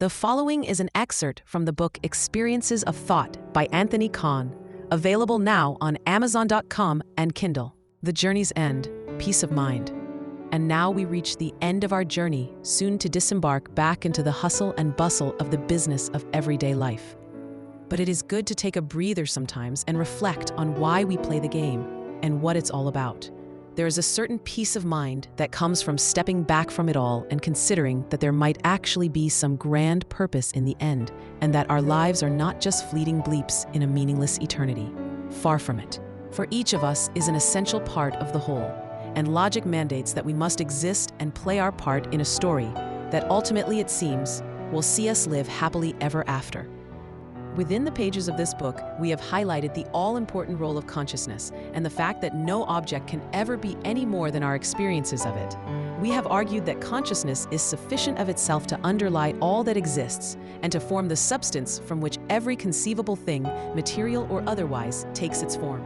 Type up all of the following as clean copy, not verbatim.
The following is an excerpt from the book Experiences of Thought by Anthony Kahn, available now on Amazon.com and Kindle. The journey's end, peace of mind. And now we reach the end of our journey, soon to disembark back into the hustle and bustle of the business of everyday life. But it is good to take a breather sometimes and reflect on why we play the game and what it's all about. There is a certain peace of mind that comes from stepping back from it all and considering that there might actually be some grand purpose in the end, and that our lives are not just fleeting bleeps in a meaningless eternity. Far from it. For each of us is an essential part of the whole, and logic mandates that we must exist and play our part in a story that ultimately, it seems, will see us live happily ever after. Within the pages of this book, we have highlighted the all-important role of consciousness and the fact that no object can ever be any more than our experiences of it. We have argued that consciousness is sufficient of itself to underlie all that exists and to form the substance from which every conceivable thing, material or otherwise, takes its form.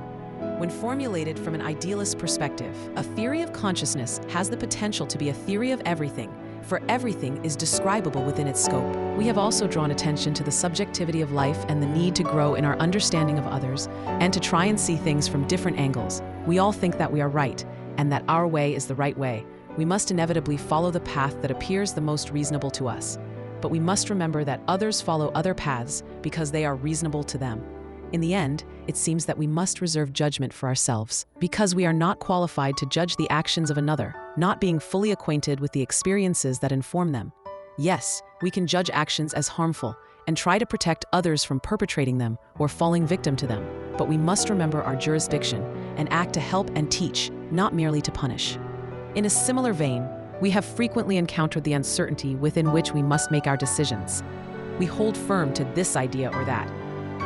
When formulated from an idealist perspective, a theory of consciousness has the potential to be a theory of everything, for everything is describable within its scope. We have also drawn attention to the subjectivity of life and the need to grow in our understanding of others and to try and see things from different angles. We all think that we are right and that our way is the right way. We must inevitably follow the path that appears the most reasonable to us. But we must remember that others follow other paths because they are reasonable to them. In the end, it seems that we must reserve judgment for ourselves, because we are not qualified to judge the actions of another, not being fully acquainted with the experiences that inform them. Yes, we can judge actions as harmful and try to protect others from perpetrating them or falling victim to them, but we must remember our jurisdiction and act to help and teach, not merely to punish. In a similar vein, we have frequently encountered the uncertainty within which we must make our decisions. We hold firm to this idea or that,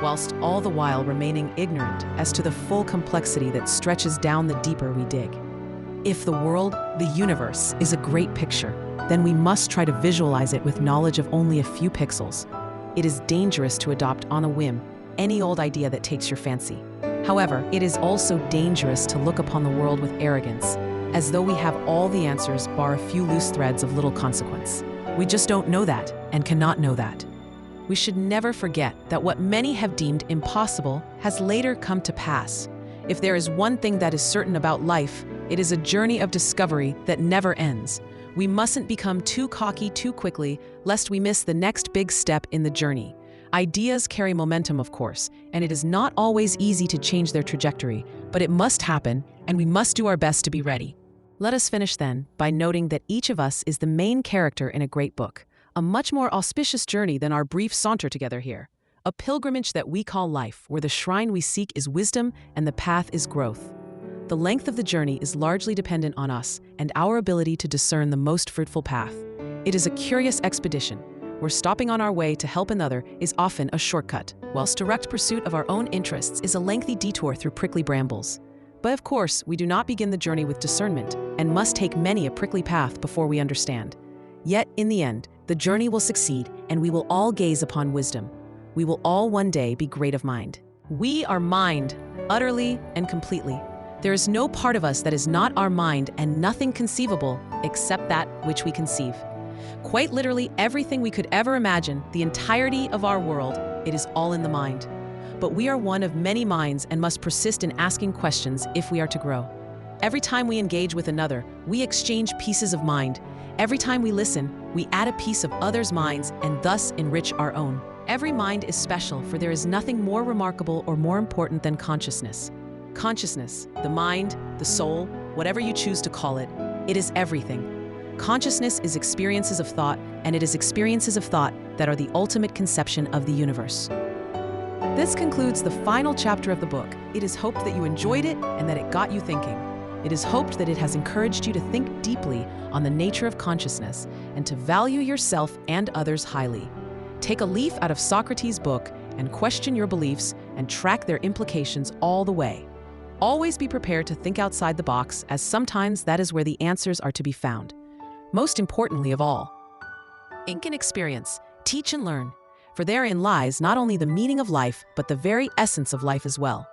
whilst all the while remaining ignorant as to the full complexity that stretches down the deeper we dig. If the world, the universe, is a great picture, then we must try to visualize it with knowledge of only a few pixels. It is dangerous to adopt on a whim any old idea that takes your fancy. However, it is also dangerous to look upon the world with arrogance, as though we have all the answers bar a few loose threads of little consequence. We just don't know that and cannot know that. We should never forget that what many have deemed impossible has later come to pass. If there is one thing that is certain about life, it is a journey of discovery that never ends. We mustn't become too cocky too quickly, lest we miss the next big step in the journey. Ideas carry momentum, of course, and it is not always easy to change their trajectory, but it must happen, and we must do our best to be ready. Let us finish then by noting that each of us is the main character in a great book. A much more auspicious journey than our brief saunter together here. A pilgrimage that we call life, where the shrine we seek is wisdom and the path is growth. The length of the journey is largely dependent on us and our ability to discern the most fruitful path. It is a curious expedition, where stopping on our way to help another is often a shortcut, whilst direct pursuit of our own interests is a lengthy detour through prickly brambles. But of course, we do not begin the journey with discernment and must take many a prickly path before we understand. Yet, in the end, the journey will succeed, and we will all gaze upon wisdom. We will all one day be great of mind. We are mind, utterly and completely. There is no part of us that is not our mind, and nothing conceivable except that which we conceive. Quite literally, everything we could ever imagine, the entirety of our world, it is all in the mind. But we are one of many minds and must persist in asking questions if we are to grow. Every time we engage with another, we exchange pieces of mind. Every time we listen, we add a piece of others' minds and thus enrich our own. Every mind is special, for there is nothing more remarkable or more important than consciousness. Consciousness, the mind, the soul, whatever you choose to call it, it is everything. Consciousness is experiences of thought, and it is experiences of thought that are the ultimate conception of the universe. This concludes the final chapter of the book. It is hoped that you enjoyed it and that it got you thinking. It is hoped that it has encouraged you to think deeply on the nature of consciousness and to value yourself and others highly. Take a leaf out of Socrates' book and question your beliefs and track their implications all the way. Always be prepared to think outside the box, as sometimes that is where the answers are to be found. Most importantly of all, ink and experience, teach and learn, for therein lies not only the meaning of life, but the very essence of life as well.